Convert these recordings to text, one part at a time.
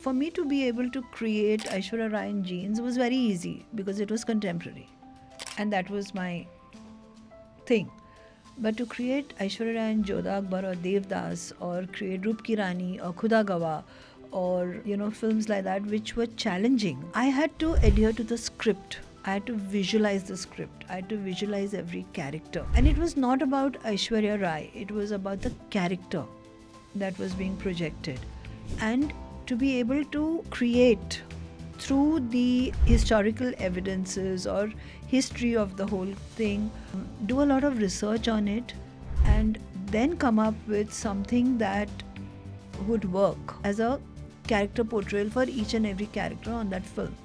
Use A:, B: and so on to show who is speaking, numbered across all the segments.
A: For me to be able to create Aishwarya Rai in jeans was very easy because it was contemporary and that was my thing. But to create Aishwarya Rai in Jodhaa Akbar or Devdas or create Roop Ki Rani or Khuda Gawa or films like that which were challenging, I had to adhere to the script. I had to visualize the script. I had to visualize every character. And it was not about Aishwarya Rai, it was about the character that was being projected. And to be able to create through the historical evidences or history of the whole thing, do a lot of research on it, and then come up with something that would work as a character portrayal for each and every character on that film.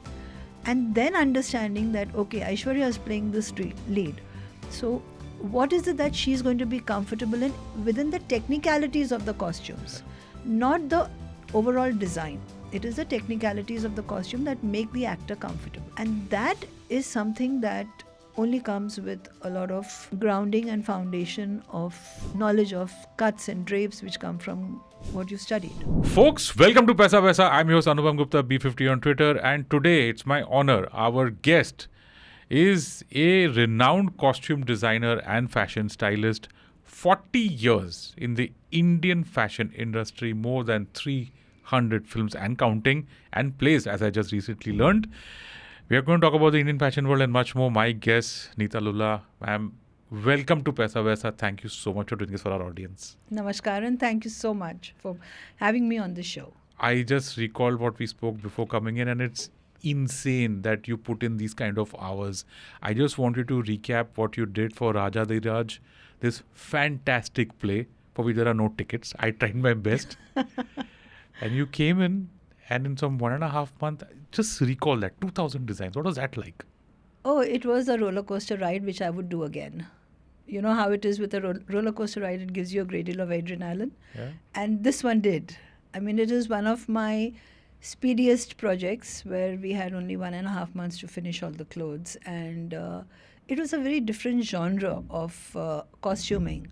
A: And then understanding that, okay, Aishwarya is playing this lead. So what is it that she's going to be comfortable in within the technicalities of the costumes, not the overall design. It is the technicalities of the costume that make the actor comfortable. And that is something that only comes with a lot of grounding and foundation of knowledge of cuts and drapes which come from what you studied.
B: Folks, welcome to Paisa Vaisa. I'm your host Anupam Gupta, B50 on Twitter, and today it's my honor. Our guest is a renowned costume designer and fashion stylist, 40 years in the Indian fashion industry, more than 300 films and counting, and plays, as I just recently learned. We are going to talk about the Indian fashion world and much more. My guest, Neeta Lulla. Ma'am, welcome to Paisa Vaisa. Thank you so much for doing this for our audience.
A: Namaskar, and thank you so much for having me on the show.
B: I just recalled what we spoke before coming in, and it's insane that you put in these kind of hours. I just wanted to recap what you did for Raja Dhiraj, this fantastic play for which there are no tickets. I tried my best. And you came in, and in some 1.5 months, just recall that 2,000 designs. What was that like?
A: Oh, it was a roller coaster ride which I would do again. You know how it is with a roller coaster ride, it gives you a great deal of adrenaline.
B: Yeah.
A: And this one did. I mean, it is one of my speediest projects where we had only 1.5 months to finish all the clothes. And it was a very different genre of costuming.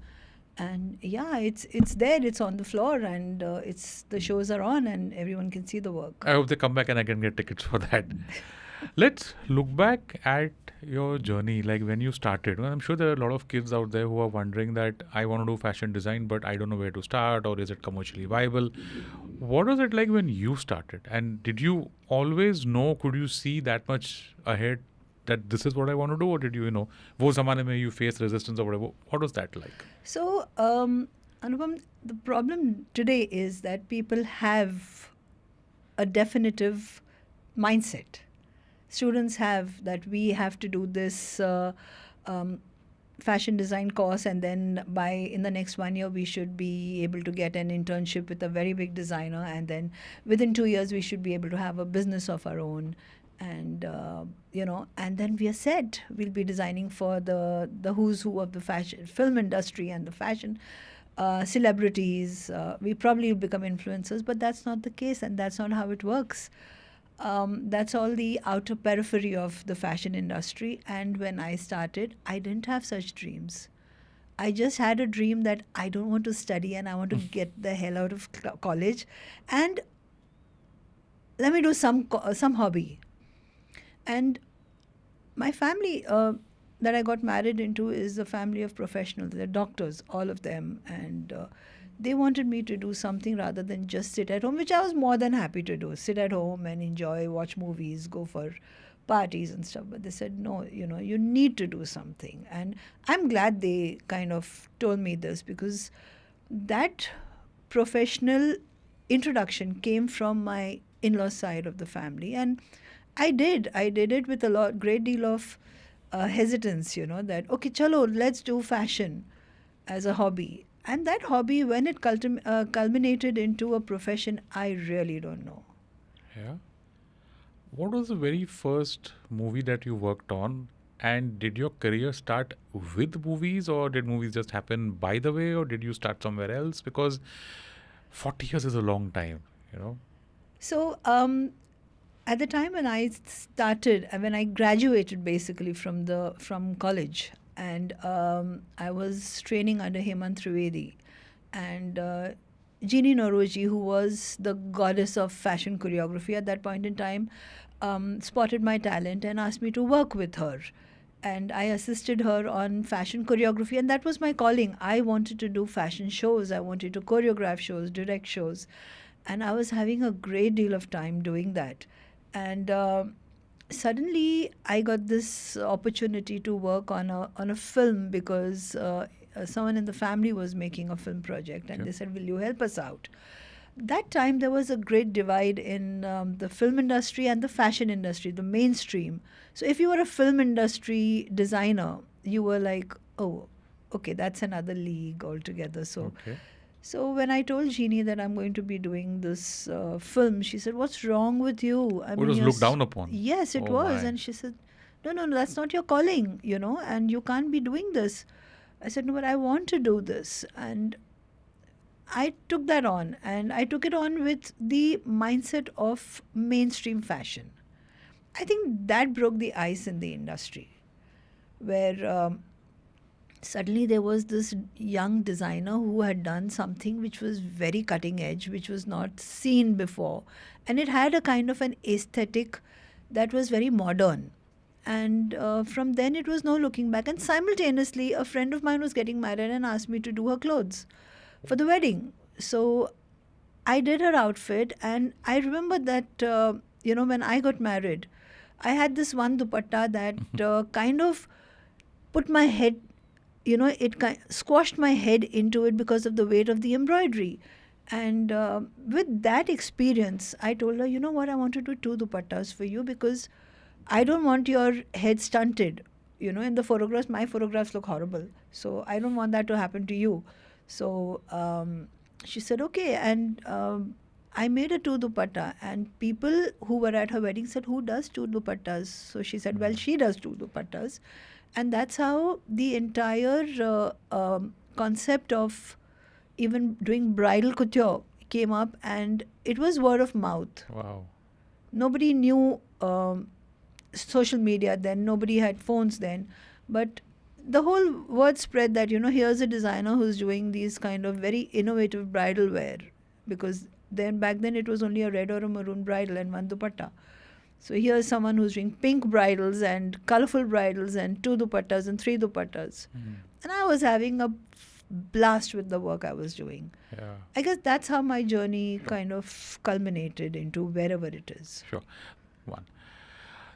A: And yeah, it's there, it's on the floor, and the shows are on and everyone can see the work.
B: I hope they come back and I can get tickets for that. Let's look back at your journey, like when you started. Well, I'm sure there are a lot of kids out there who are wondering that I want to do fashion design, but I don't know where to start, or is it commercially viable? What was it like when you started? And did you always know, could you see that much ahead that this is what I want to do, or did you, wo zamane mein you face resistance or whatever? What was that like?
A: So, Anupam, the problem today is that people have a definitive mindset. Students have that we have to do this fashion design course, and then in the next 1 year we should be able to get an internship with a very big designer, and then within 2 years we should be able to have a business of our own. And and then we are set. We'll be designing for the who's who of the fashion film industry and the fashion celebrities. We probably will become influencers, but that's not the case, and that's not how it works. That's all the outer periphery of the fashion industry. And when I started, I didn't have such dreams. I just had a dream that I don't want to study and I want to get the hell out of college, and let me do some hobby. And my family that I got married into is a family of professionals. They're doctors, all of them. And they wanted me to do something rather than just sit at home, which I was more than happy to do. Sit at home and enjoy, watch movies, go for parties and stuff. But they said, no, you need to do something. And I'm glad they kind of told me this, because that professional introduction came from my in-laws side of the family. And I did it with a great deal of hesitance, that, okay, chalo, let's do fashion as a hobby. And that hobby, when it culminated into a profession, I really don't know.
B: Yeah. What was the very first movie that you worked on? And did your career start with movies, or did movies just happen by the way, or did you start somewhere else? Because 40 years is a long time,
A: So, at the time when I started, when I graduated basically from college, and I was training under Hemant Trivedi, and Jeannie Noroji, who was the goddess of fashion choreography at that point in time, spotted my talent and asked me to work with her. And I assisted her on fashion choreography, and that was my calling. I wanted to do fashion shows, I wanted to choreograph shows, direct shows, and I was having a great deal of time doing that. And suddenly I got this opportunity to work on a film because someone in the family was making a film project, and
B: Okay.
A: they said, "Will you help us out?" That time there was a great divide in the film industry and the fashion industry, the mainstream. So if you were a film industry designer, you were like, "Oh, okay, that's another league altogether."
B: Okay.
A: So when I told Jeannie that I'm going to be doing this film, she said, "What's wrong with you? I
B: It
A: mean,
B: was looked down upon.
A: yes, it
B: Oh
A: was."
B: my.
A: And she said, "No, no, no, that's not your calling, and you can't be doing this." I said, "No, but I want to do this." And I took that on, and I took it on with the mindset of mainstream fashion. I think that broke the ice in the industry, where suddenly there was this young designer who had done something which was very cutting edge, which was not seen before, and it had a kind of an aesthetic that was very modern. And from then it was no looking back. And simultaneously, a friend of mine was getting married and asked me to do her clothes for the wedding. So I did her outfit, and I remember that when I got married, I had this one dupatta that kind of put my head, squashed my head into it because of the weight of the embroidery. And with that experience, I told her, "You know what, I want to do two dupattas for you because I don't want your head stunted. In the photographs, my photographs look horrible. So I don't want that to happen to you." So she said, "Okay." And I made a two dupatta, and people who were at her wedding said, "Who does two dupattas?" So she said, "Well, she does two dupattas." And that's how the entire concept of even doing bridal couture came up, and it was word of mouth.
B: Wow.
A: Nobody knew social media then, nobody had phones then, but the whole word spread that here's a designer who's doing these kind of very innovative bridal wear, because then back then it was only a red or a maroon bridal and one dupatta. So here's someone who's doing pink bridals and colorful bridals and two dupattas and three dupattas. And I was having a blast with the work I was doing.
B: Yeah.
A: I guess that's how my journey kind of culminated into wherever it is.
B: Sure. One.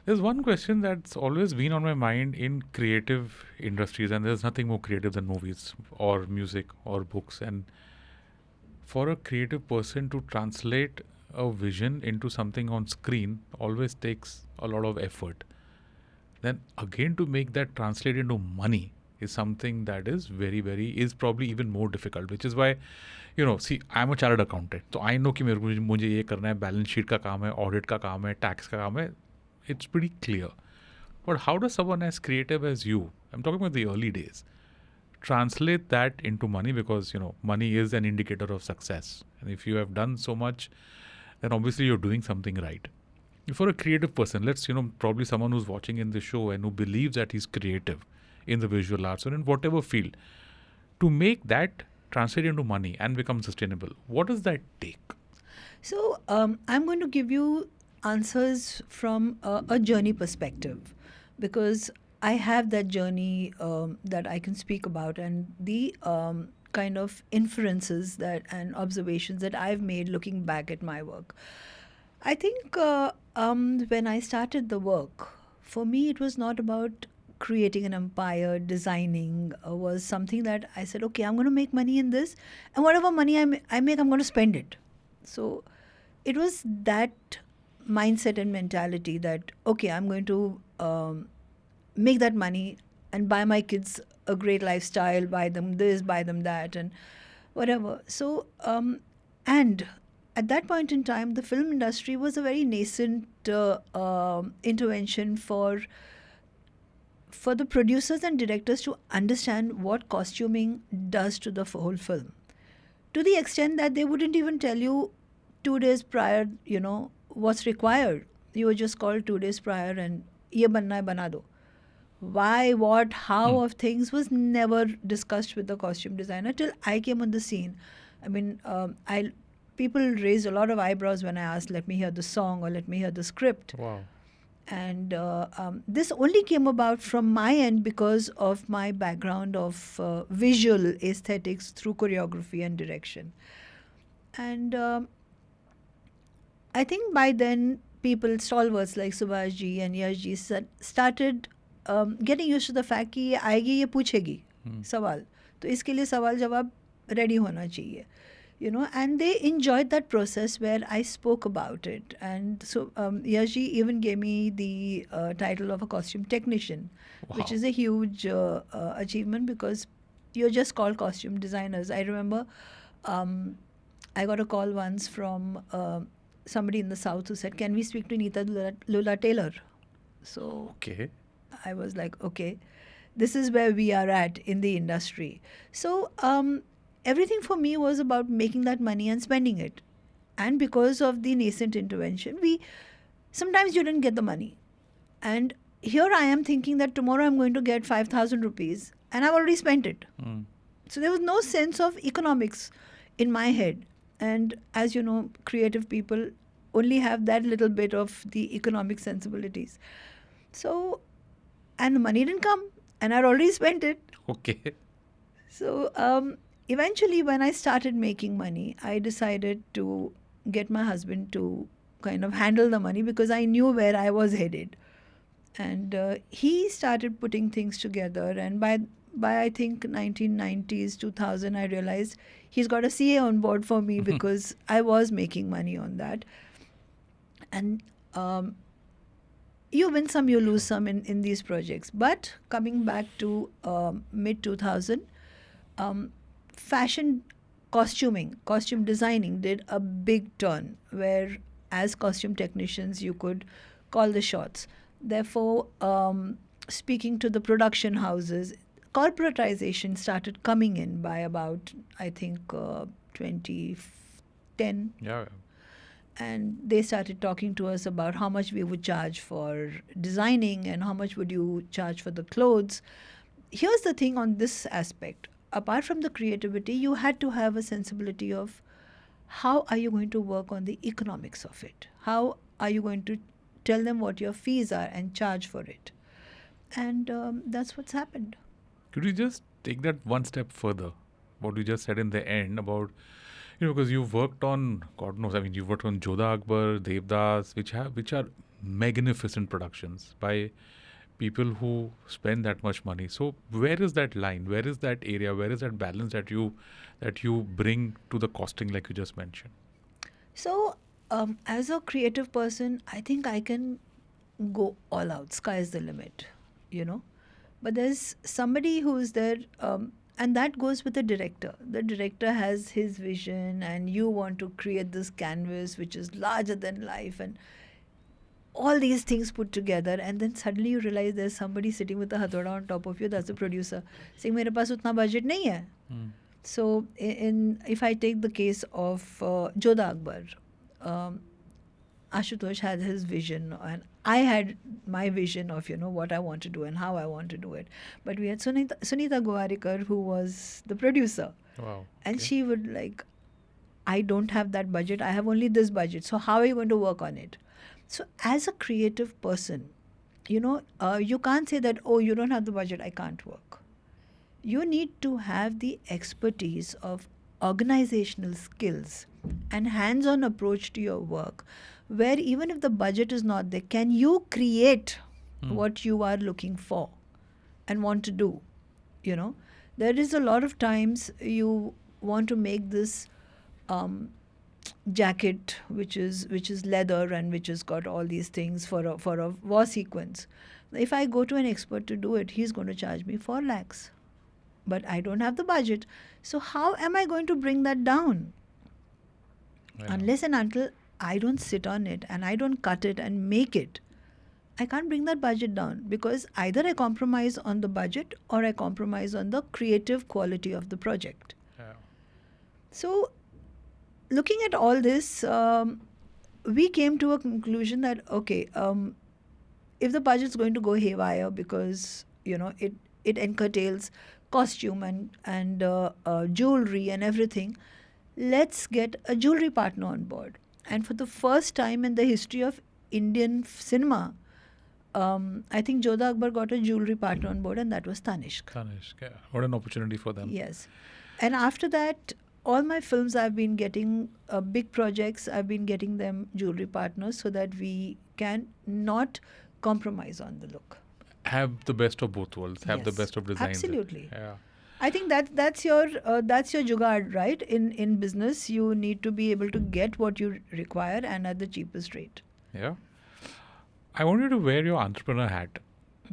B: There's one question that's always been on my mind in creative industries, and there's nothing more creative than movies or music or books. And for a creative person to translate a vision into something on screen always takes a lot of effort. Then again, to make that translate into money is something that is is probably even more difficult, which is why, see, I'm a chartered accountant. So I know कि मुझे ये करना है, balance sheet का काम है, audit का काम है, tax का काम है. It's pretty clear. But how does someone as creative as you, I'm talking about the early days, translate that into money? Because, money is an indicator of success. And if you have done so much, then obviously you're doing something right. For a creative person, let's, probably someone who's watching in the show and who believes that he's creative in the visual arts or in whatever field, to make that translate into money and become sustainable, what does that take?
A: So I'm going to give you answers from a journey perspective, because I have that journey that I can speak about, and the kind of inferences that and observations that I've made looking back at my work. I think when I started the work, for me it was not about creating an empire. Designing was something that I said, okay, I'm going to make money in this, and whatever money I make, I'm going to spend it. So it was that mindset and mentality that, okay, I'm going to make that money and buy my kids a great lifestyle, buy them this, buy them that, and whatever. So, and at that point in time, the film industry was a very nascent intervention for the producers and directors to understand what costuming does to the whole film, to the extent that they wouldn't even tell you 2 days prior, what's required. You were just called 2 days prior and ye banna hai, bana do. Why, what, how of things was never discussed with the costume designer till I came on the scene. I mean, people raised a lot of eyebrows when I asked, "Let me hear the song" or "Let me hear the script."
B: Wow.
A: And this only came about from my end because of my background of visual aesthetics through choreography and direction. And I think by then, people, stalwarts like Subhash ji and Yash ji, started getting used to the fact कि ये आएगी ये पूछेगी सवाल, तो इसके लिए सवाल जवाब रेडी होना चाहिए, you know. And they enjoyed that process where I spoke about it. And so Yash ji even gave me the title of a costume technician, which
B: Wow.
A: is a huge achievement, because you're just called costume designers. I remember I got a call once from somebody in the south who said, "Can we speak to Neeta Lulla Taylor?" So
B: Okay.
A: I was like, okay, this is where we are at in the industry. So everything for me was about making that money and spending it. And because of the nascent intervention, we sometimes you didn't get the money. And here I am thinking that tomorrow I'm going to get 5,000 rupees and I've already spent it.
B: Mm.
A: So there was no sense of economics in my head. And as you know, creative people only have that little bit of the economic sensibilities. So, and the money didn't come, and I'd already spent it.
B: Okay.
A: So, eventually, when I started making money, I decided to get my husband to kind of handle the money, because I knew where I was headed. And he started putting things together. And by I think 1990s, 2000, I realized he's got a CA on board for me because I was making money on that. And you win some, you lose some in these projects. But coming back to mid 2000, fashion costuming, costume designing did a big turn, where as costume technicians you could call the shots. Therefore, speaking to the production houses, corporatization started coming in by about, I think, 2010.
B: Yeah.
A: And they started talking to us about how much we would charge for designing and how much would you charge for the clothes. Here's the thing on this aspect. Apart from the creativity, you had to have a sensibility of how are you going to work on the economics of it? How are you going to tell them what your fees are and charge for it? And that's what's happened.
B: Could you just take that one step further? What you just said in the end about, because you've worked on, God knows, I mean, you've worked on Jodhaa Akbar, Devdas, which are magnificent productions by people who spend that much money. So where is that line? Where is that area? Where is that balance that you bring to the costing, like you just mentioned?
A: So, as a creative person, I think I can go all out. Sky is the limit, you know. But there's somebody who's there, and that goes with the director. The director has his vision, and you want to create this canvas which is larger than life, and all these things put together, and then suddenly you realize there's somebody sitting with a hathoda on top of you. That's the producer saying, "मेरे पास उतना budget नहीं है." So, if I take the case of Jodhaa Akbar, Ashutosh had his vision, and I had my vision of what I want to do and how I want to do it. But we had Sunita Gowarikar, who was the producer,
B: Wow.
A: and
B: Okay.
A: she would like, "I don't have that budget. I have only this budget. So how are you going to work on it?" So as a creative person, you can't say that, "Oh, you don't have the budget, I can't work." You need to have the expertise of organizational skills and hands-on approach to your work, where even if the budget is not there, can you create what you are looking for and want to do? There is a lot of times you want to make this jacket which is leather and which has got all these things for a war sequence. If I go to an expert to do it, he's going to charge me 4 lakhs, but I don't have the budget. So how am I going to bring that down? Unless and until I don't sit on it and I don't cut it and make it, I can't bring that budget down, because either I compromise on the budget or I compromise on the creative quality of the project.
B: Yeah.
A: So looking at all this, we came to a conclusion that, okay, if the budget's going to go haywire because, it encurtails costume and jewelry and everything, let's get a jewelry partner on board. And for the first time in the history of Indian cinema, I think Jodhaa Akbar got a jewelry partner on board, and that was Tanishq.
B: Tanishq, yeah. What an opportunity for them.
A: Yes. And after that, all my films I've been getting big projects, I've been getting them jewelry partners so that we can not compromise on the look.
B: Have the best of both worlds. Have the
A: Yes,
B: best of designs.
A: absolutely.
B: Yeah.
A: I think that's your jugaad, right? In business, you need to be able to get what you require and at the cheapest rate.
B: Yeah. I want you to wear your entrepreneur hat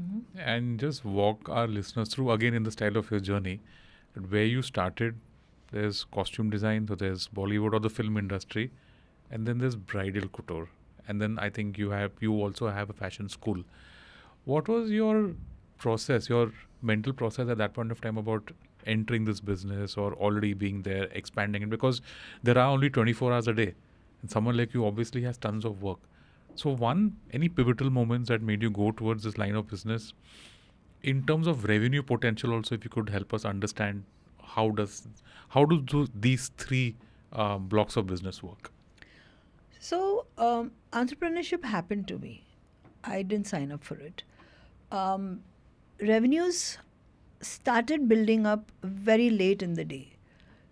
A: Mm-hmm.
B: and just walk our listeners through again in the style of your journey, where you started. There's costume design, so there's Bollywood or the film industry, and then there's bridal couture, and then I think you also have a fashion school. What was your process, your mental process at that point of time about entering this business or already being there, expanding it? Because there are only 24 hours a day, and someone like you obviously has tons of work. So any pivotal moments that made you go towards this line of business? In terms of revenue potential also, if you could help us understand how do these three blocks of business work?
A: So entrepreneurship happened to me. I didn't sign up for it. Revenues started building up very late in the day.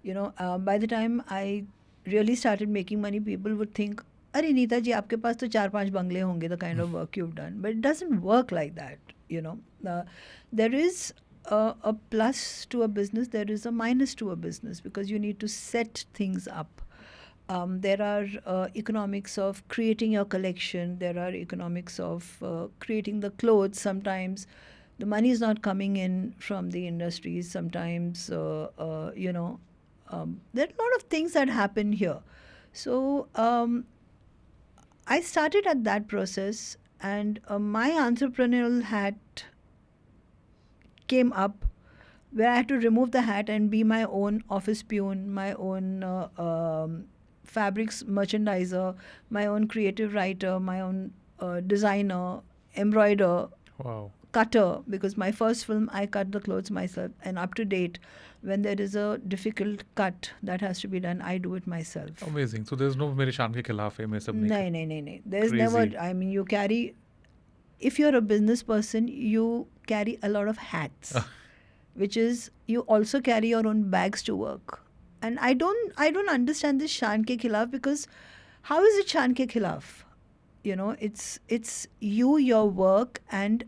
A: By the time I really started making money, people would think, "Arey Neeta ji, aapke paas to 4-5 bangle honge," the kind of work you've done. But it doesn't work like that. There is a plus to a business, there is a minus to a business, because you need to set things up. There are economics of creating your collection. There are economics of creating the clothes. Sometimes the money is not coming in from the industries. Sometimes, there are a lot of things that happen here. So I started at that process, and my entrepreneurial hat came up, where I had to remove the hat and be my own office peon, my own fabrics merchandiser, my own creative writer, my own designer, embroider,
B: Wow.
A: cutter, because my first film I cut the clothes myself, and up to date, when there is a difficult cut that has to be done, I do it myself.
B: Amazing. So there's no mere shaan ke khilaf hai, main sab nahi
A: No, no, no, no. There's
B: Crazy.
A: never, I mean, you carry, if you're a business person, you carry a lot of hats, which is, you also carry your own bags to work. And I don't understand this shaan ke khilaf, because how is it shaan ke khilaf? It's you, your work, and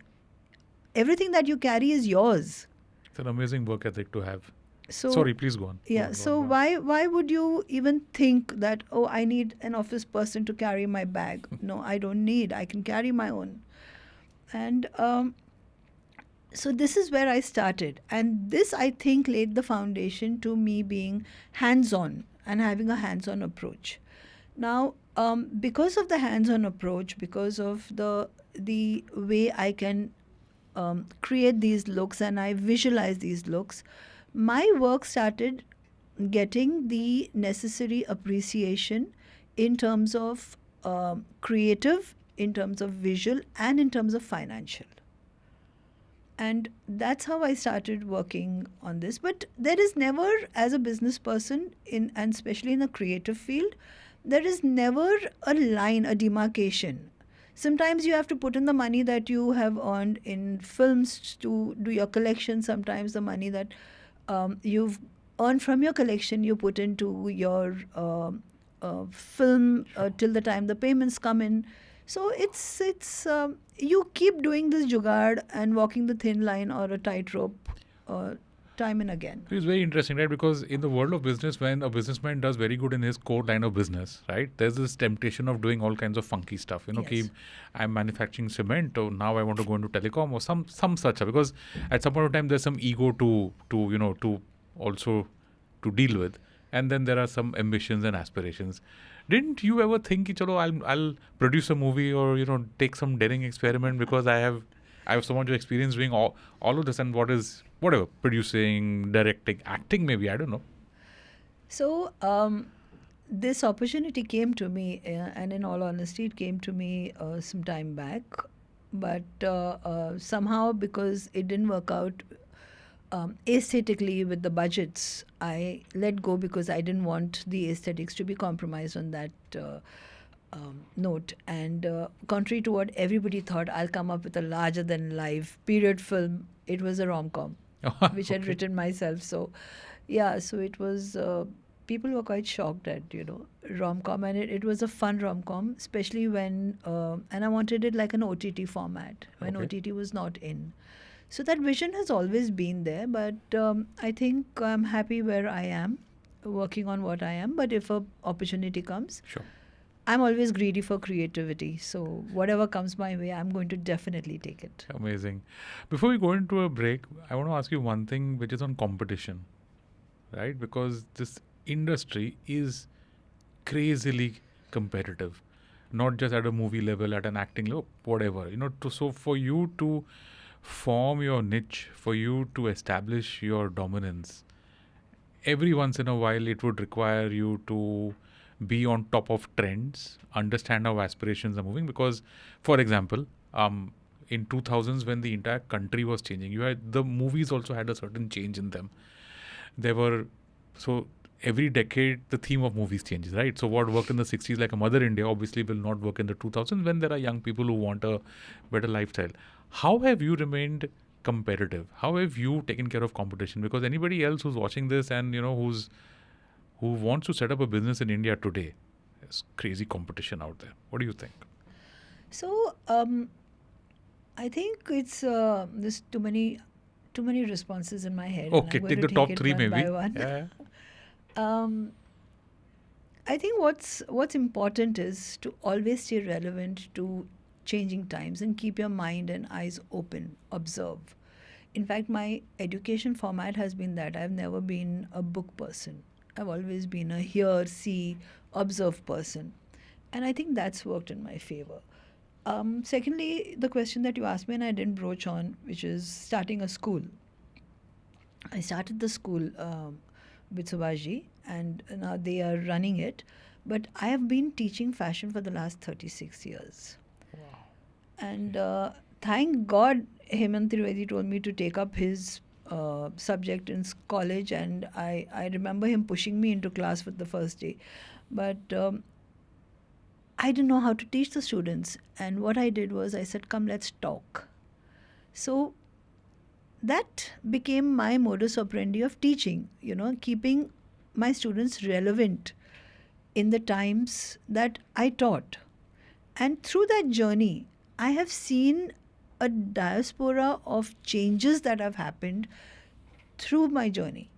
A: everything that you carry is yours.
B: It's an amazing work ethic to have.
A: So
B: Sorry, please go on. Go
A: yeah.
B: on, go
A: So
B: on, go on.
A: why would you even think that, oh, I need an office person to carry my bag? No, I don't need. I can carry my own. And so this is where I started, and this, I think, laid the foundation to me being hands-on and having a hands-on approach. Now, because of the hands-on approach, because of the way I can create these looks and I visualize these looks, my work started getting the necessary appreciation in terms of creative, in terms of visual, and in terms of financial. And that's how I started working on this. But there is never, as a business person, and especially in a creative field, there is never a line, a demarcation. Sometimes you have to put in the money that you have earned in films to do your collection. Sometimes the money that you've earned from your collection, you put into your film till the time the payments come in. So it's you keep doing this jugaad and walking the thin line or a tightrope time and again.
B: It's very interesting, right? Because in the world of business, when a businessman does very good in his core line of business, right, there's this temptation of doing all kinds of funky stuff.
A: Yes.
B: I'm manufacturing cement, or now I want to go into telecom, or some such. Because at some point of time, there's some ego to also to deal with, and then there are some ambitions and aspirations. Didn't you ever think, chalo, I'll produce a movie, or take some daring experiment, because I have so much experience doing all of this, and whatever, producing, directing, acting, maybe, I don't know.
A: So this opportunity came to me, and in all honesty, it came to me some time back. But somehow, because it didn't work out, aesthetically with the budgets, I let go because I didn't want the aesthetics to be compromised on that note. And contrary to what everybody thought, I'll come up with a larger than life period film. It was a rom com, which I'd
B: Okay.
A: written myself. So, yeah, so it was. People were quite shocked at rom com, and it was a fun rom com, especially when and I wanted it like an OTT format when
B: Okay.
A: OTT was not in. So that vision has always been there, but I think I'm happy where I am, working on what I am. But if a opportunity comes,
B: Sure.
A: I'm always greedy for creativity. So whatever comes my way, I'm going to definitely take it.
B: Amazing. Before we go into a break, I want to ask you one thing which is on competition, right? Because this industry is crazily competitive, not just at a movie level, at an acting level, whatever. So for you to form your niche, for you to establish your dominance, every once in a while it would require you to be on top of trends, understand how aspirations are moving. Because, for example, in 2000s when the entire country was changing, you had the movies also had a certain change in them. There were so every decade the theme of movies changes, right? So what worked in the 60s like a Mother India obviously will not work in the 2000s when there are young people who want a better lifestyle. How have you remained competitive? How have you taken care of competition? Because anybody else who's watching this and who wants to set up a business in India today, there's crazy competition out there. What do you think?
A: So I think it's there's too many responses in my head, and
B: Okay,
A: I'm going
B: take
A: to
B: the
A: take
B: top
A: it
B: three
A: one by
B: maybe.
A: one.
B: Yeah.
A: Um, I think what's important is to always stay relevant to changing times and keep your mind and eyes open, observe. In fact, my education format has been that I've never been a book person. I've always been a hear, see, observe person. And I think that's worked in my favor. Secondly, the question that you asked me and I didn't broach on, which is starting a school. I started the school with Subhashji, and now they are running it. But I have been teaching fashion for the last 36 years. And thank God Hemant Trivedi told me to take up his subject in college, and I remember him pushing me into class for the first day. But I didn't know how to teach the students. And what I did was I said, come, let's talk. So that became my modus operandi of teaching, keeping my students relevant in the times that I taught. And through that journey, I have seen a diaspora of changes that have happened through my journey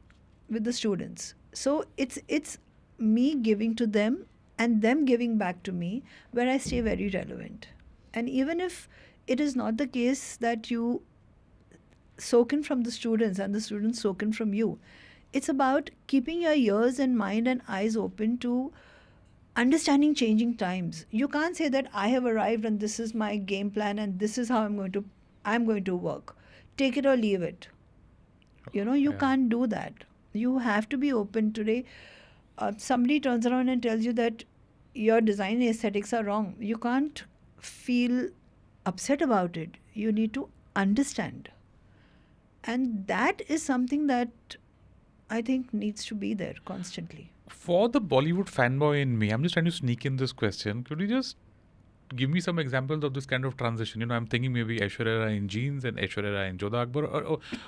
A: with the students. So it's me giving to them and them giving back to me where I stay very relevant. And even if it is not the case that you soak in from the students and the students soak in from you, it's about keeping your ears and mind and eyes open to understanding changing times. You can't say that I have arrived and this is my game plan and this is how I'm going to work. Take it or leave it. You
B: Yeah.
A: can't do that. You have to be open today. Somebody turns around and tells you that your design aesthetics are wrong. You can't feel upset about it. You need to understand. And that is something that I think needs to be there constantly.
B: For the Bollywood fanboy in me, I'm just trying to sneak in this question. Could you just give me some examples of this kind of transition? I'm thinking maybe Aishwarya Rai in jeans and Aishwarya Rai in Jodhaa Akbar,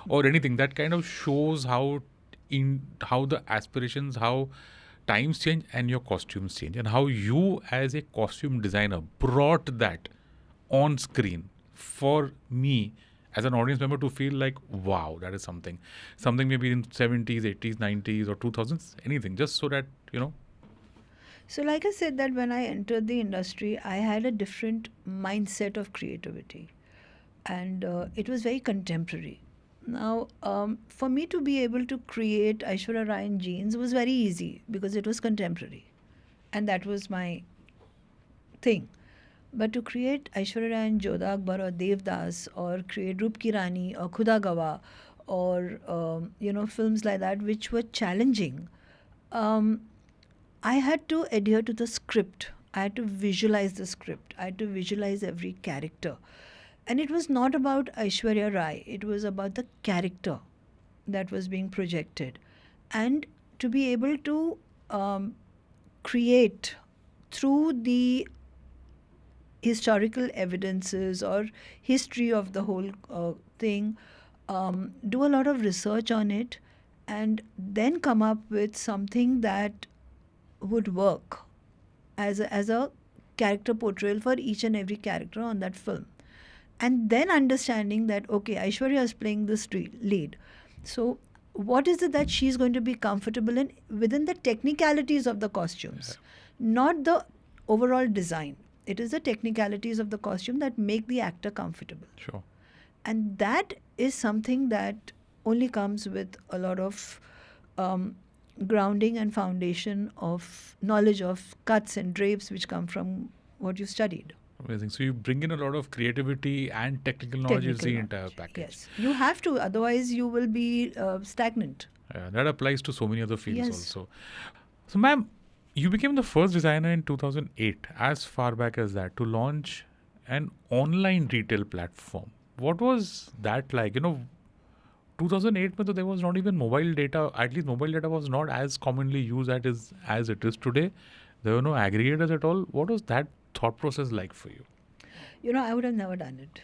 B: or anything that kind of shows how the aspirations, how times change and your costumes change, and how you as a costume designer brought that on screen for me as an audience member to feel like, wow, that is something maybe in 70s, 80s, 90s or 2000s, anything, just so that
A: So, like I said, that when I entered the industry, I had a different mindset of creativity, and it was very contemporary. Now, for me to be able to create Aishwarya Rai in jeans was very easy because it was contemporary, and that was my thing. But to create Aishwarya Rai in Jodhaa Akbar or Devdas, or create Rup Ki Rani or Khuda Gawa, or films like that which were challenging, um, I had to adhere to the script. I had to visualize the script. I had to visualize every character. And it was not about Aishwarya Rai, it was about the character that was being projected, and to be able to create through the historical evidences or history of the whole thing, do a lot of research on it, and then come up with something that would work as a character portrayal for each and every character on that film. And then understanding that, okay, Aishwarya is playing this lead. So, what is it that she's going to be comfortable in within the technicalities of the costumes, not the overall design. It is the technicalities of the costume that make the actor comfortable.
B: Sure.
A: And that is something that only comes with a lot of grounding and foundation of knowledge of cuts and drapes which come from what you studied.
B: Amazing. So you bring in a lot of creativity and technical knowledge is the entire package.
A: Yes, you have to. Otherwise, you will be stagnant.
B: That applies to so many other fields
A: Yes.
B: also. So, ma'am, you became the first designer in 2008, as far back as that, to launch an online retail platform. What was that like? 2008, there was not even mobile data. At least mobile data was not as commonly used as it is today. There were no aggregators at all. What was that thought process like for you?
A: I would have never done it.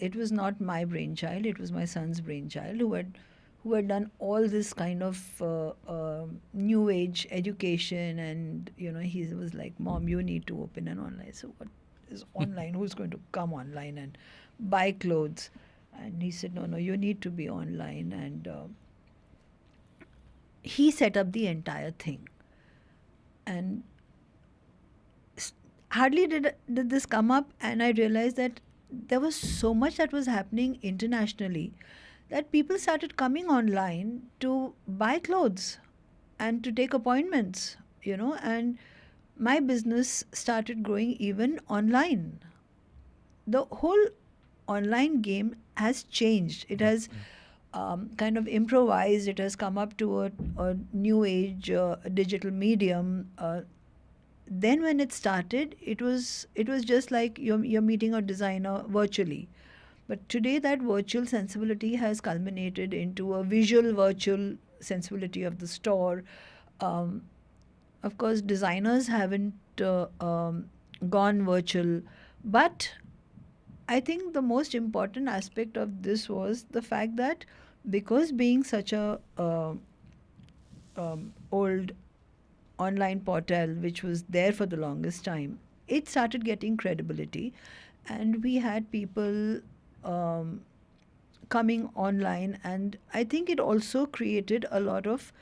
A: It was not my brainchild. It was my son's brainchild who had done all this kind of new age education, and he was like, "Mom, you need to open an online." So what is online? Who's going to come online and buy clothes? And he said, "No, you need to be online." And he set up the entire thing. And hardly did this come up, and I realized that there was so much that was happening internationally that people started coming online to buy clothes and to take appointments, and my business started growing even online. The whole online game has changed. It has kind of improvised. It has come up to a new age digital medium. Then when it started, it was just like you're meeting a designer virtually. But today that virtual sensibility has culminated into a visual virtual sensibility of the store. Of course, designers haven't gone virtual, but I think the most important aspect of this was the fact that because being such a old online portal which was there for the longest time, it started getting credibility, and we had people coming online, and I think it also created a lot of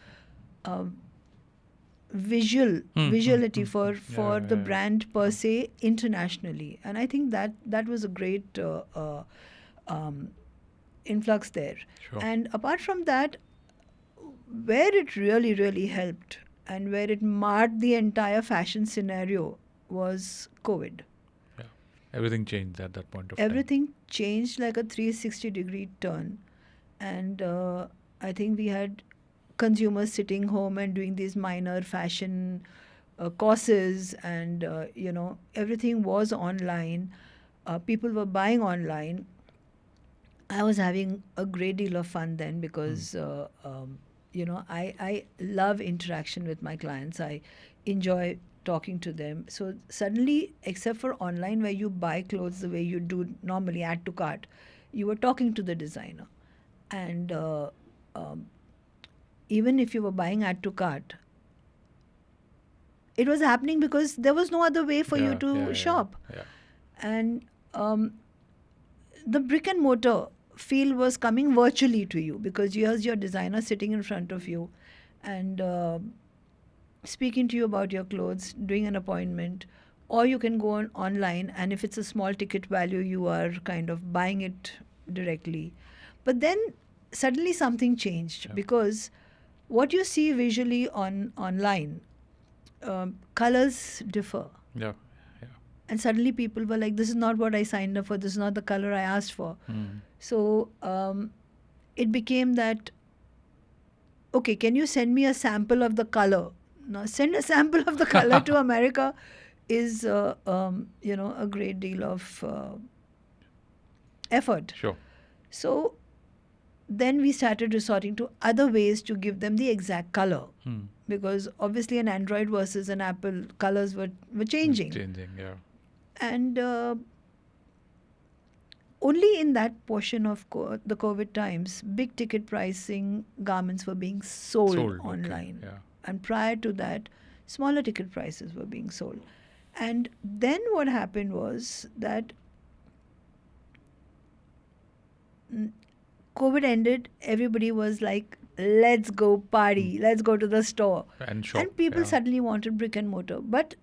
A: visuality for the brand per se internationally, and I think that was a great influx there.
B: Sure.
A: And apart from that, where it really helped and where it marred the entire fashion scenario was COVID.
B: Yeah. Everything changed at that point of time.
A: Everything changed like a 360-degree turn. And I think we had consumers sitting home and doing these minor fashion courses, and, everything was online. People were buying online. I was having a great deal of fun then because I love interaction with my clients. I enjoy talking to them. So suddenly, except for online where you buy clothes the way you do normally, add to cart, you were talking to the designer. And even if you were buying add to cart, it was happening because there was no other way for you to shop.
B: Yeah.
A: And the brick and mortar feel was coming virtually to you because here's your designer sitting in front of you and speaking to you about your clothes, doing an appointment, or you can go online, and if it's a small ticket value, you are kind of buying it directly. But then suddenly something changed because what you see visually online, colors differ.
B: Yeah.
A: And suddenly people were like, this is not what I signed up for, this is not the color I asked for. So it became that, okay, can you send me a sample of the color? Now, send a sample of the color to America is, a great deal of effort.
B: Sure.
A: So then we started resorting to other ways to give them the exact color.
B: Hmm.
A: Because obviously an Android versus an Apple, colors were changing.
B: Changing, yeah.
A: And only in that portion of the COVID times, big ticket pricing garments were being sold
B: Sold, okay,
A: online.
B: yeah.
A: And prior to that, smaller ticket prices were being sold. And then what happened was that COVID ended, everybody was like, let's go party, let's go to the store.
B: And shop,
A: And people
B: yeah.
A: suddenly wanted brick and mortar. But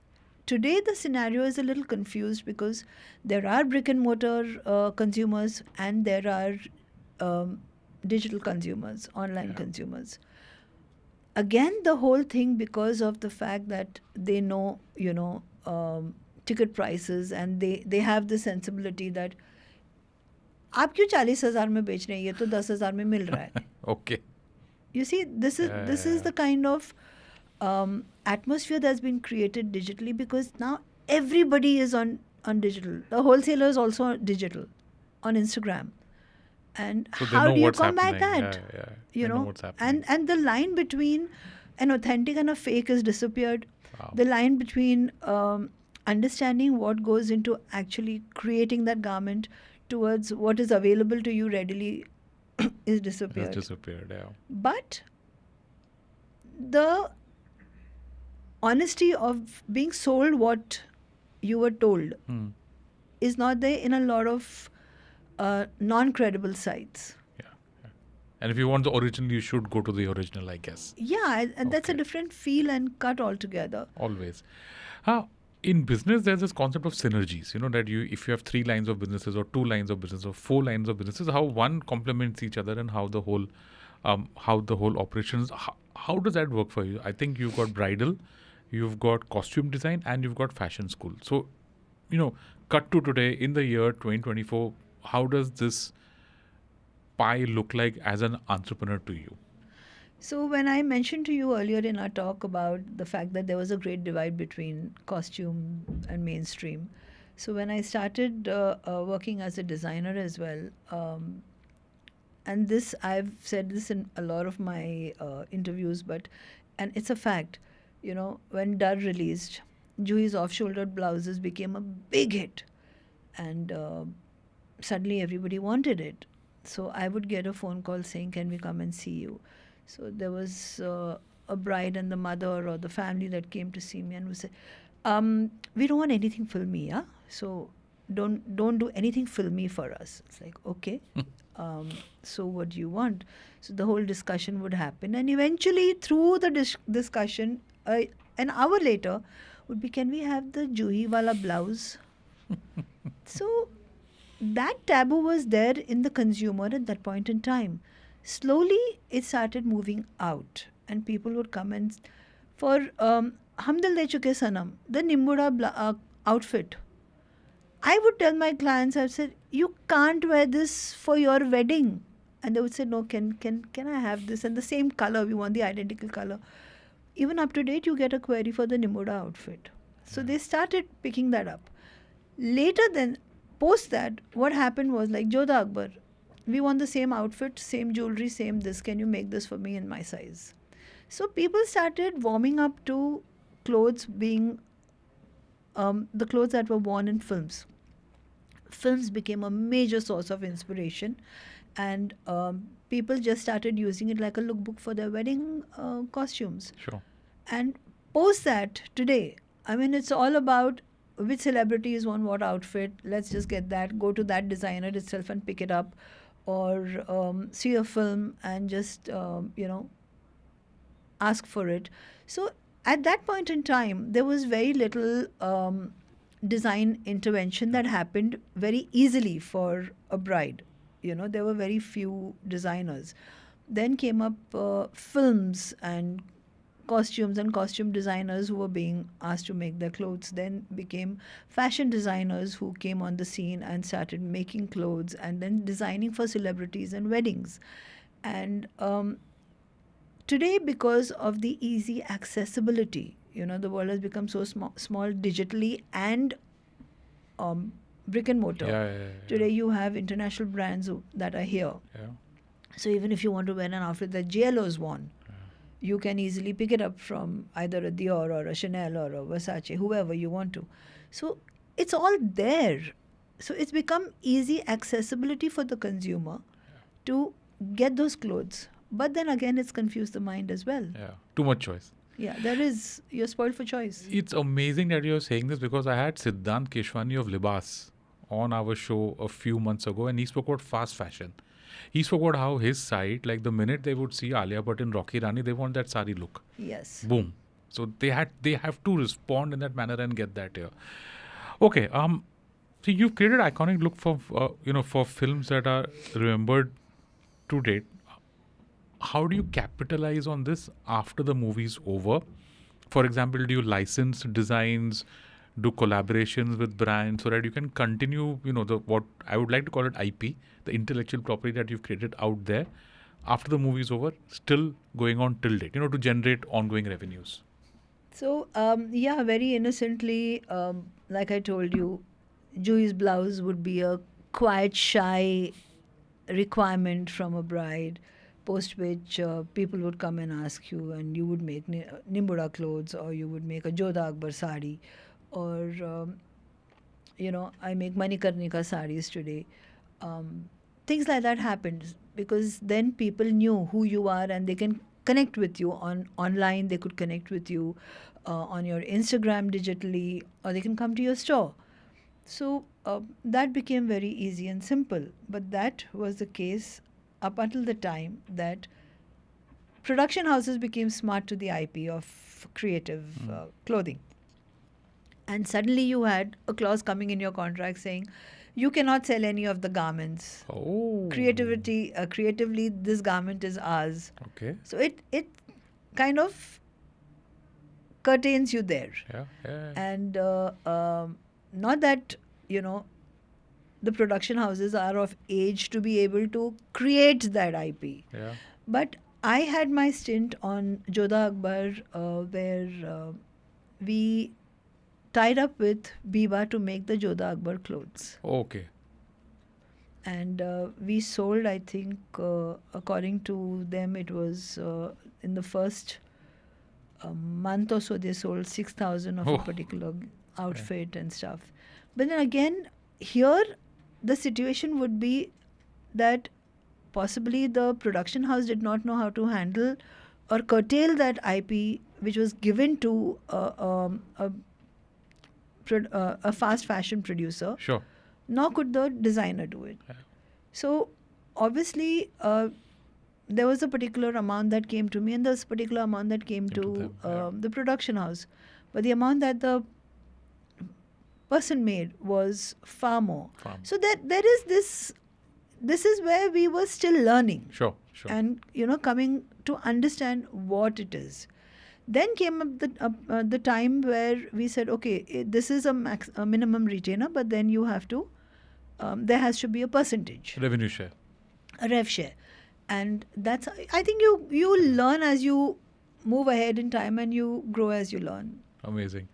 A: today the scenario is a little confused because there are brick and mortar consumers and there are digital consumers, online
B: Yeah.
A: consumers. Again, the whole thing because of the fact that they know, ticket prices, and they have the sensibility that आप क्यों 40,000 में बेच रहे हैं, ये तो 10,000 में मिल रहा है.
B: Okay.
A: You see, this is the kind of atmosphere that's been created digitally, because now everybody is on digital. The wholesaler is also digital on Instagram. And
B: So they
A: how
B: know
A: do you
B: what's
A: combat
B: happening.
A: that?
B: Yeah, yeah.
A: You
B: They
A: know,
B: what's happening.
A: and the line between an authentic and a fake has disappeared.
B: Wow.
A: The line between understanding what goes into actually creating that garment towards what is available to you readily is disappeared.
B: Has disappeared, yeah.
A: But the honesty of being sold what you were told
B: Hmm.
A: is not there in a lot of non-credible sites.
B: Yeah, yeah. And if you want the original, you should go to the original, I guess.
A: Yeah, and that's a
B: Okay.
A: different feel and cut altogether.
B: Always. In business, there's this concept of synergies. That if you have 3 lines of businesses or 2 lines of business or 4 lines of businesses, how one complements each other and how the whole operations. How does that work for you? I think you've got bridal, you've got costume design, and you've got fashion school. So, cut to today in the year 2024, how does this pie look like as an entrepreneur to you?
A: So when I mentioned to you earlier in our talk about the fact that there was a great divide between costume and mainstream, so when I started working as a designer as well, and this I've said this in a lot of my interviews, and it's a fact, when Dar released, Juhi's off-shouldered blouses became a big hit, and suddenly everybody wanted it. So I would get a phone call saying, "Can we come and see you?" So there was a bride and the mother or the family that came to see me and would say, "We don't want anything filmy, yeah. So don't do anything filmy for us." It's like, okay. So what do you want? So the whole discussion would happen, and eventually through the discussion, an hour later, would be, "Can we have the Juhi wala blouse?" So that taboo was there in the consumer at that point in time. Slowly, it started moving out, and people would come and for Hum Dil De Chuke Sanam, the Nimbuda outfit. I would tell my clients, I said, "You can't wear this for your wedding," and they would say, "No, can I have this?" And the same color, we want the identical color. Even up to date, you get a query for the Nimbuda outfit. So they started picking that up. Later, then post that, what happened was like Jodhaa Akbar. We want the same outfit, same jewelry, same this. Can you make this for me in my size? So people started warming up to clothes being the clothes that were worn in films. Films became a major source of inspiration, and people just started using it like a lookbook for their wedding costumes.
B: Sure.
A: And post that today, I mean, it's all about which celebrities want what outfit. Let's just get that, go to that designer itself and pick it up, or see a film and just, ask for it. So at that point in time, there was very little design intervention that happened very easily for a bride. There were very few designers. Then came up films and costumes and costume designers who were being asked to make their clothes. Then became fashion designers who came on the scene and started making clothes and then designing for celebrities and weddings. And today, because of the easy accessibility, the world has become so small digitally and brick and mortar.
B: Yeah.
A: Today you have international brands that are here.
B: Yeah.
A: So even if you want to wear an outfit that JLO's worn, you can easily pick it up from either a Dior or a Chanel or a Versace, whoever you want to. So it's all there. So it's become easy accessibility for the consumer to get those clothes. But then again, it's confused the mind as well.
B: Yeah. Too much choice.
A: Yeah, there is. You're spoiled for choice.
B: It's amazing that you're saying this because I had Siddhant Keshwani of Libas on our show a few months ago, and he spoke about fast fashion. He spoke about how his site, like the minute they would see Alia Bhatt in Rocky Rani, they want that sari look.
A: Yes.
B: Boom. So they have to respond in that manner and get that here. Okay. So you've created iconic look for for films that are remembered to date. How do you capitalize on this after the movie's over? For example, do you license designs, do collaborations with brands so that you can continue, the what I would like to call it IP, the intellectual property that you've created out there after the movie is over, still going on till date, to generate ongoing revenues?
A: So, very innocently, like I told you, Jui's blouse would be a quiet, shy requirement from a bride, post which people would come and ask you, and you would make Nimbuda clothes, or you would make a Jodhaa Akbar sari, or, I make Manikarnika saris today. Things like that happened because then people knew who you are and they can connect with you online. They could connect with you on your Instagram digitally, or they can come to your store. So that became very easy and simple. But that was the case up until the time that production houses became smart to the IP of creative clothing. And suddenly you had a clause coming in your contract saying, you cannot sell any of the garments.
B: Oh.
A: Creatively, this garment is ours.
B: Okay.
A: So it kind of curtains you there.
B: Yeah.
A: And not that, the production houses are of age to be able to create that IP.
B: Yeah.
A: But I had my stint on Jodhaa Akbar where we tied up with Biba to make the Jodhaa Akbar clothes.
B: Okay.
A: And we sold, I think, according to them, it was in the first month or so, they sold 6,000 of a particular outfit and stuff. But then again, here the situation would be that possibly the production house did not know how to handle or curtail that IP which was given to a fast fashion producer.
B: Sure.
A: Nor could the designer do it.
B: Yeah.
A: So obviously there was a particular amount that came to me, and there was a particular amount that came to
B: them,
A: the production house. But the amount that the person made was far more. So there is this is where we were still learning.
B: Sure.
A: And coming to understand what it is. Then came up the time where we said, okay, this is a minimum retainer, but then you have to, there has to be a percentage.
B: Revenue share.
A: A rev share. And that's, I think you learn as you move ahead in time and you grow as you learn.
B: Amazing.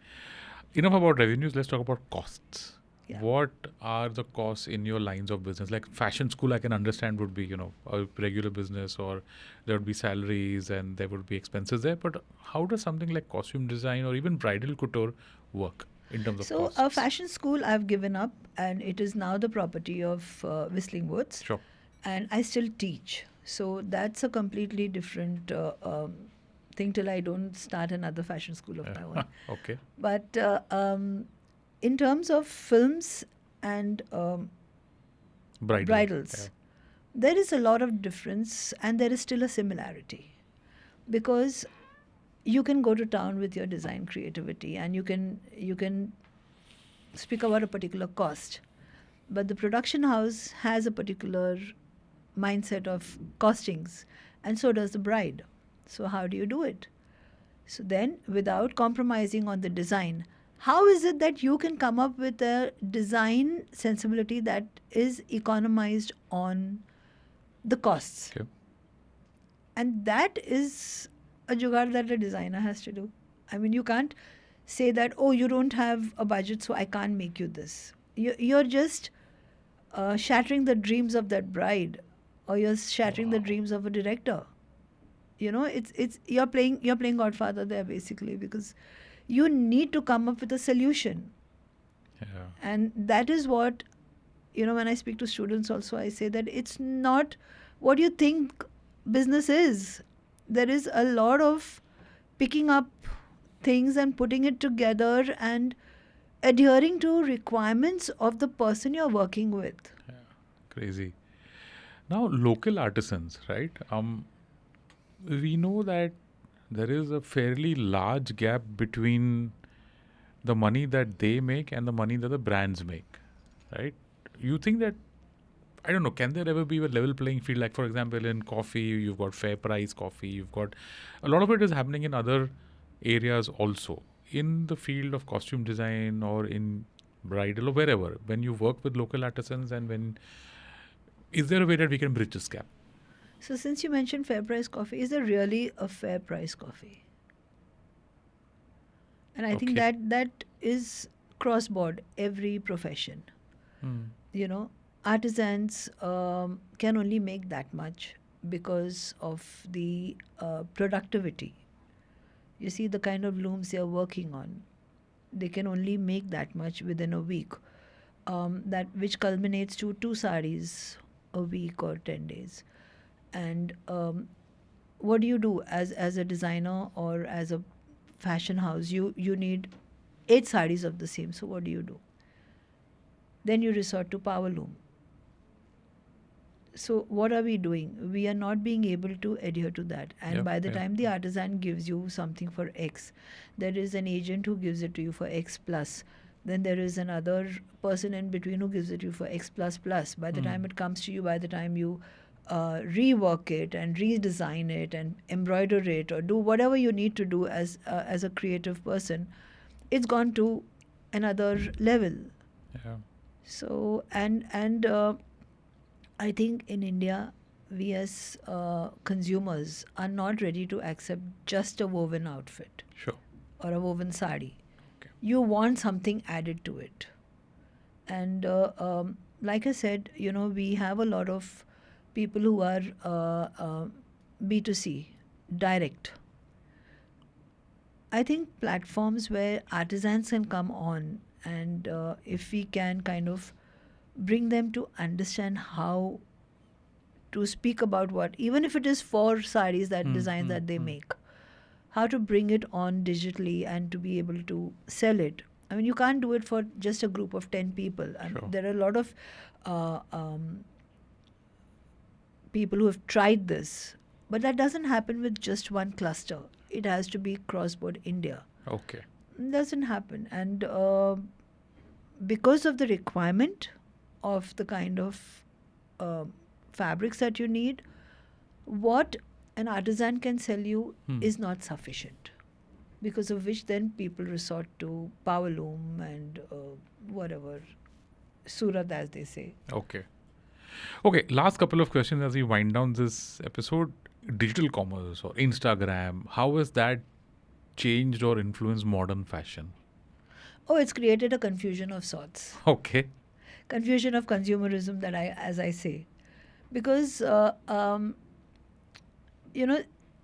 B: Enough about revenues. Let's talk about costs.
A: Yeah.
B: What are the costs in your lines of business? Like fashion school, I can understand would be, a regular business, or there would be salaries and there would be expenses there. But how does something like costume design or even bridal couture work in terms of costs?
A: So a fashion school I've given up, and it is now the property of Whistling Woods.
B: Sure.
A: And I still teach. So that's a completely different thing till I don't start another fashion school of my own.
B: Okay.
A: But in terms of films and bridals, there is a lot of difference, and there is still a similarity, because you can go to town with your design creativity and you can speak about a particular cost, but the production house has a particular mindset of costings, and so does the bride. So how do you do it? So then, without compromising on the design, how is it that you can come up with a design sensibility that is economized on the costs?
B: Okay.
A: And that is a jugaad that a designer has to do. I mean, you can't say that, oh, you don't have a budget, so I can't make you this. You're just shattering the dreams of that bride or you're shattering the dreams of a director. It's you're playing Godfather there basically, because you need to come up with a solution.
B: Yeah.
A: And that is what, when I speak to students also, I say that it's not what you think business is. There is a lot of picking up things and putting it together and adhering to requirements of the person you're working with.
B: Crazy. Now, local artisans, right? We know that there is a fairly large gap between the money that they make and the money that the brands make, right? You think that, I don't know, can there ever be a level playing field? Like, for example, in coffee, you've got fair price coffee, you've got a lot of it is happening in other areas also. In the field of costume design or in bridal or wherever, when you work with local artisans, is there a way that we can bridge this gap?
A: So, since you mentioned fair price coffee, is there really a fair price coffee? And I think
B: Okay.
A: that is cross board every profession. You know, artisans can only make that much because of the productivity. You see, the kind of looms they are working on, they can only make that much within a week. That which culminates to 2 saris a week or 10 days. And what do you do as a designer or as a fashion house? You need 8 saris of the same. So what do? Then you resort to power loom. So what are we doing? We are not being able to adhere to that. And
B: Yep,
A: by the
B: yep.
A: time the artisan gives you something for X, there is an agent who gives it to you for X plus. Then there is another person in between who gives it to you for X plus plus. By the time it comes to you, by the time you rework it and redesign it and embroider it or do whatever you need to do as a creative person, it's gone to another level.
B: Yeah.
A: So and I think in India, we as consumers are not ready to accept just a woven outfit
B: Sure.
A: or a woven sari.
B: Okay.
A: You want something added to it. And like I said, we have a lot of people who are B2C, direct. I think platforms where artisans can come on, and if we can kind of bring them to understand how to speak about what, even if it is 4 saris that designs that they make, how to bring it on digitally and to be able to sell it. I mean, you can't do it for just a group of 10 people. I mean,
B: Sure.
A: there are a lot of people who have tried this, but that doesn't happen with just one cluster. It has to be cross-board India.
B: Okay.
A: Doesn't happen. And because of the requirement of the kind of fabrics that you need, what an artisan can sell you is not sufficient, because of which then people resort to power loom and whatever, surat as they say.
B: Okay. Okay, last couple of questions as we wind down this episode. Digital commerce or Instagram, how has that changed or influenced modern fashion?
A: Oh, it's created a confusion of sorts.
B: Okay.
A: Confusion of consumerism, that as I say. Because,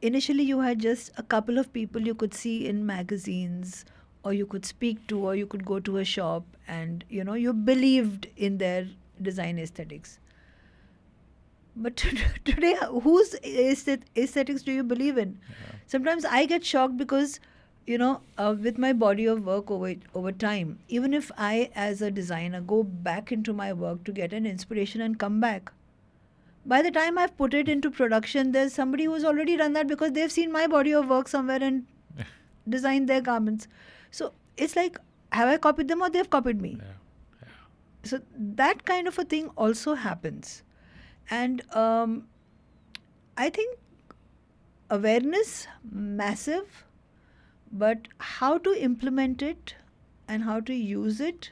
A: initially you had just a couple of people you could see in magazines, or you could speak to, or you could go to a shop, and, you believed in their design aesthetics. But today, whose aesthetics do you believe in? Sometimes I get shocked because, with my body of work over time, even if I, as a designer, go back into my work to get an inspiration and come back, by the time I've put it into production, there's somebody who's already done that because they've seen my body of work somewhere and designed their garments. So it's like, have I copied them or they've copied me?
B: Yeah.
A: So that kind of a thing also happens. And I think awareness, massive, but how to implement it and how to use it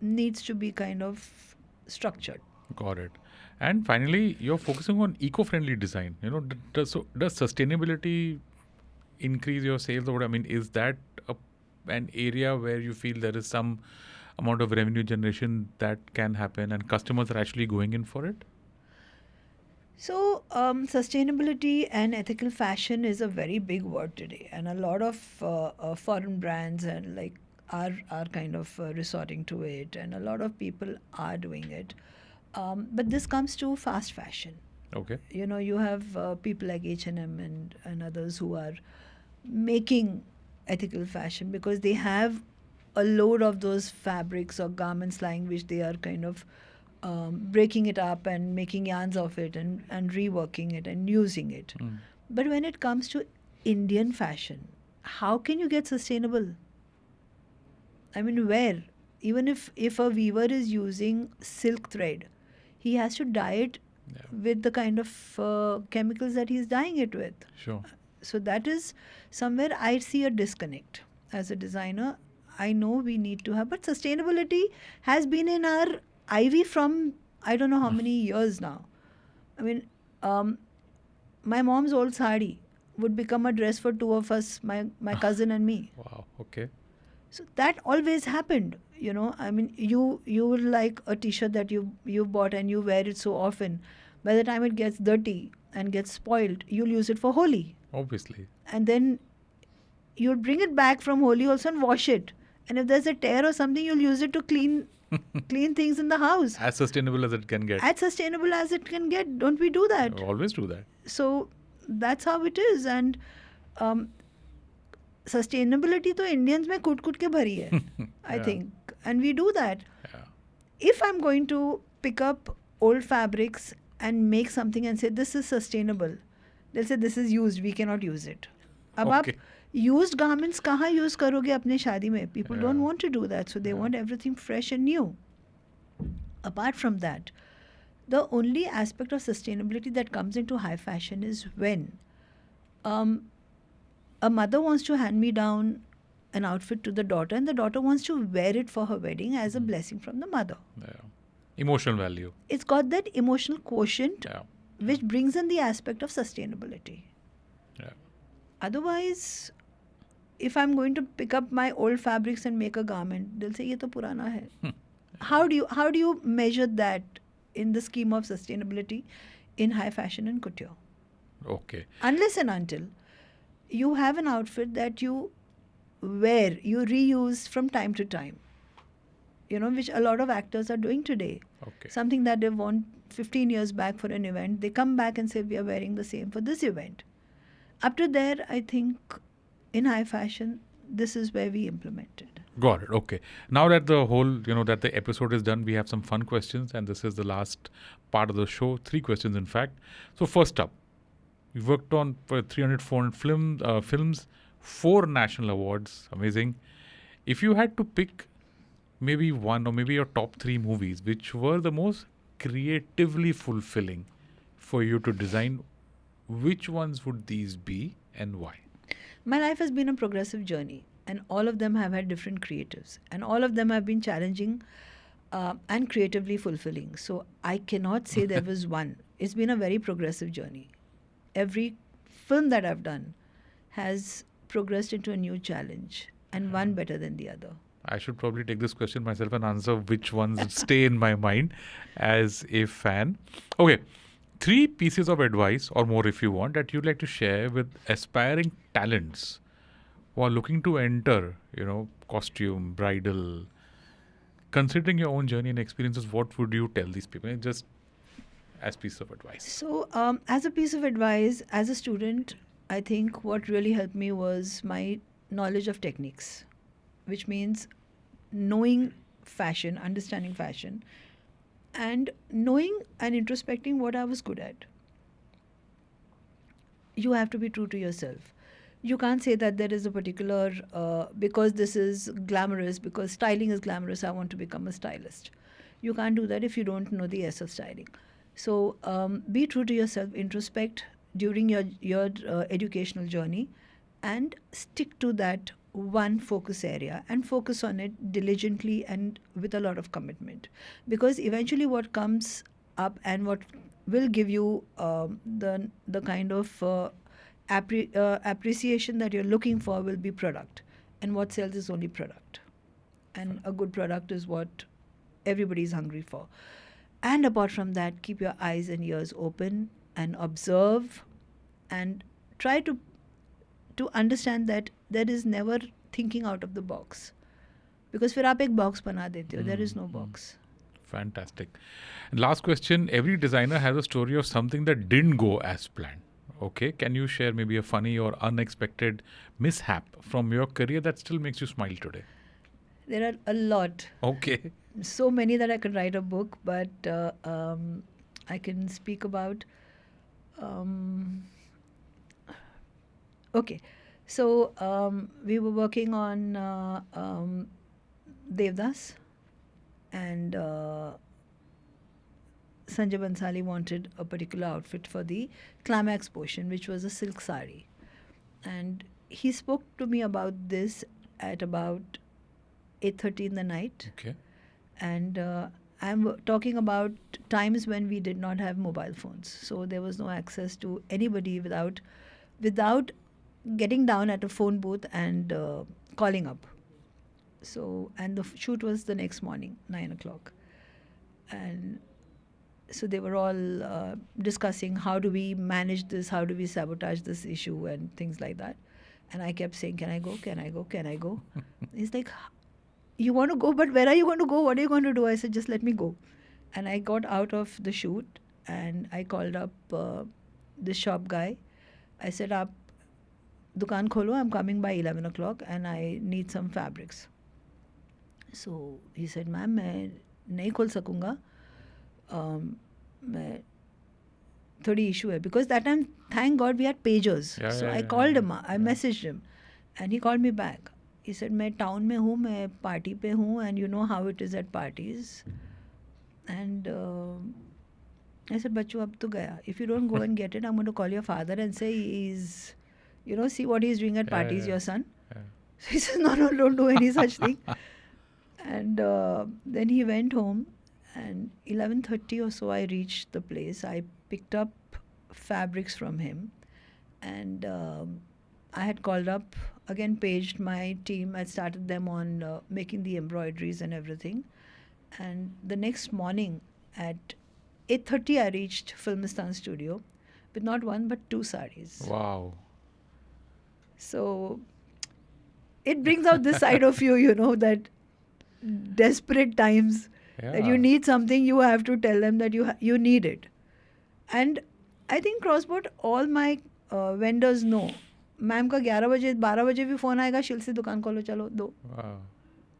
A: needs to be kind of structured.
B: Got it. And finally, you're focusing on eco-friendly design. Does sustainability increase your sales? Or what I mean, is that an area where you feel there is some amount of revenue generation that can happen, and customers are actually going in for it?
A: So, sustainability and ethical fashion is a very big word today, and a lot of foreign brands and like are kind of resorting to it, and a lot of people are doing it. But this comes to fast fashion.
B: Okay.
A: You know, you have people like H&M and others who are making ethical fashion because they have a load of those fabrics or garments lying which they are kind of breaking it up and making yarns of it and reworking it and using it.
B: Mm.
A: But when it comes to Indian fashion, how can you get sustainable? I mean, where? Even if a weaver is using silk thread, he has to dye it
B: Yeah.
A: with the kind of chemicals that he's dyeing it with.
B: Sure.
A: So that is somewhere I see a disconnect. As a designer, I know we need to have, but sustainability has been in our IV from I don't know how many years now. I mean, um, my mom's old sari would become a dress for two of us, my cousin and me.
B: Wow. Okay.
A: So that always happened, you know. I mean, you will like a T-shirt that you bought and you wear it so often. By the time it gets dirty and gets spoiled, you'll use it for Holi,
B: Obviously.
A: and then you'll bring it back from Holi also and wash it. And if there's a tear or something, you'll use it to clean things in the house.
B: As sustainable as it can get.
A: As sustainable as it can get. Don't we do that?
B: Always do that.
A: So that's how it is. And um, sustainability to Indians में कूट के भरी है, I
B: Yeah.
A: think. And we do that.
B: Yeah.
A: If I'm going to pick up old fabrics and make something and say this is sustainable, they'll say this is used, we cannot use it. अब आप
B: Okay.
A: used garments कहाँ use करोगे अपने शादी में? People don't
B: Yeah.
A: want to do that, so they want everything fresh and new. Apart from that, the only aspect of sustainability that comes into high fashion is when um, a mother wants to hand me down an outfit to the daughter, and the daughter wants to wear it for her wedding as a blessing from the mother.
B: Yeah. Emotional value.
A: It's got that emotional quotient
B: Yeah.
A: which brings in the aspect of sustainability.
B: Yeah.
A: Otherwise, if I'm going to pick up my old fabrics and make a garment, they'll say, "Ye to purana hai." How do you measure that in the scheme of sustainability in high fashion and couture?
B: Okay.
A: Unless and until you have an outfit that you wear, you reuse from time to time, you know, which a lot of actors are doing today.
B: Okay.
A: Something that they've worn 15 years back for an event, they come back and say, we are wearing the same for this event. Up to there, I think in high fashion, this is where we implement it.
B: Got it. Okay. Now that the whole, that the episode is done, we have some fun questions, and this is the last part of the show. 3 questions, in fact. So first up, you worked on for 300, 400 films, 4 national awards. Amazing. If you had to pick maybe one or maybe your top 3 movies, which were the most creatively fulfilling for you to design, which ones would these be and why?
A: My life has been a progressive journey, and all of them have had different creatives, and all of them have been challenging and creatively fulfilling. So I cannot say there was one. It's been a very progressive journey. Every film that I've done has progressed into a new challenge, and one better than the other.
B: I should probably take this question myself and answer which ones stay in my mind as a fan. Okay. 3 pieces of advice or more if you want that you'd like to share with aspiring talents who are looking to enter, costume, bridal. Considering your own journey and experiences, what would you tell these people? Just as piece of advice.
A: So, as a piece of advice, as a student, I think what really helped me was my knowledge of techniques, which means knowing fashion, understanding fashion, and knowing and introspecting what I was good at. You have to be true to yourself. You can't say that there is a particular, because this is glamorous, because styling is glamorous, I want to become a stylist. You can't do that if you don't know the S of styling. So be true to yourself, introspect during your educational journey, and stick to that one focus area and focus on it diligently and with a lot of commitment, because eventually what comes up and what will give you the kind of appreciation that you're looking for will be product, and what sells is only product, and a good product is what everybody is hungry for. And apart from that, keep your eyes and ears open and observe and try to understand that there is never thinking out of the box. Because फिर आप एक box बना देते हो. There is no box.
B: Fantastic. And last question. Every designer has a story of something that didn't go as planned. Okay. Can you share maybe a funny or unexpected mishap from your career that still makes you smile today?
A: There are a lot.
B: Okay.
A: So many that I could write a book, but I can speak about. Okay. So we were working on Devdas, and Sanjay Bansali wanted a particular outfit for the climax portion, which was a silk sari. And he spoke to me about this at about 8:30 in the night.
B: Okay.
A: And I'm talking about times when we did not have mobile phones. So there was no access to anybody without getting down at a phone booth and calling up. So, and the shoot was the next morning, 9 o'clock. And so they were all discussing how do we manage this, how do we sabotage this issue and things like that. And I kept saying, can I go, can I go, can I go? He's like, you want to go, but where are you going to go? What are you going to do? I said, just let me go. And I got out of the shoot and I called up the shop guy. I said, "Aap dukaan kholo, I'm coming by 11 o'clock and I need some fabrics." So he said, "Ma'am, मैं नहीं खोल सकूँगा. मैं थोड़ी issue है." Because that time, thank God, we had pagers. So I called him, I messaged him and he called me back. He said, मैं town में हूँ, मैं party पे हूँ, and you know how it is at parties. And I said, बच्चू अब तो गया. If you don't go and get it, I'm going to call your father and say he's, see what he's doing at parties, your son. So he says, no, don't do any such thing. And then he went home, and 11:30 or so I reached the place. I picked up fabrics from him, and I had called up, again paged my team. I started them on making the embroideries and everything. And the next morning at 8:30 I reached Filmistan studio with not one but two saris.
B: Wow.
A: So it brings out this side of you, that desperate times that you need something, you have to tell them that you need it. And I think crossboard, all my vendors know. Ma'am का 11 बजे 12 बजे भी phone आएगा, शिल से दुकान खोलो, चलो दो.
B: Wow.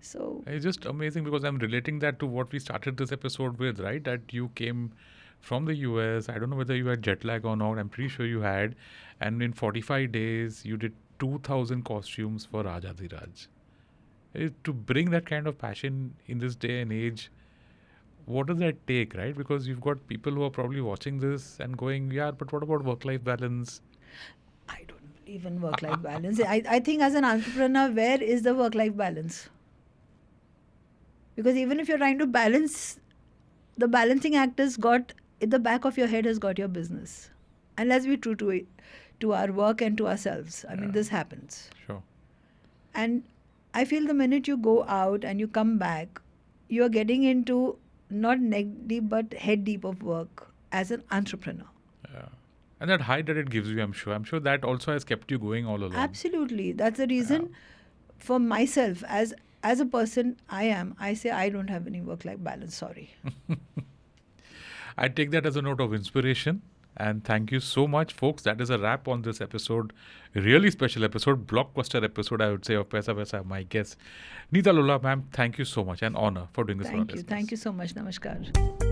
A: So
B: it's just amazing because I'm relating that to what we started this episode with, right? That you came from the US. I don't know whether you had jet lag or not. I'm pretty sure you had. And in 45 days, you did 2,000 costumes for Azadi Raj. To bring that kind of passion in this day and age, what does that take, right? Because you've got people who are probably watching this and going, yeah, but what about work-life balance?
A: I don't believe in work-life balance. I think as an entrepreneur, where is the work-life balance? Because even if you're trying to balance, the balancing act has got, in the back of your head has got your business. And let's be true to it, to our work and to ourselves. I mean, this happens.
B: Sure.
A: And I feel the minute you go out and you come back, you're getting into not neck deep but head deep of work as an entrepreneur.
B: Yeah. And that high that it gives you, I'm sure that also has kept you going all along.
A: Absolutely. That's the reason for myself, as a person I say I don't have any work-life balance, sorry.
B: I take that as a note of inspiration. And thank you so much, folks. That is a wrap on this episode. Really special episode, blockbuster episode, I would say, of Paisa Vaisa. My guest, Neeta Lulla, ma'am, thank you so much. An honor for doing this.
A: Thank you. Thank you so much. Namaskar.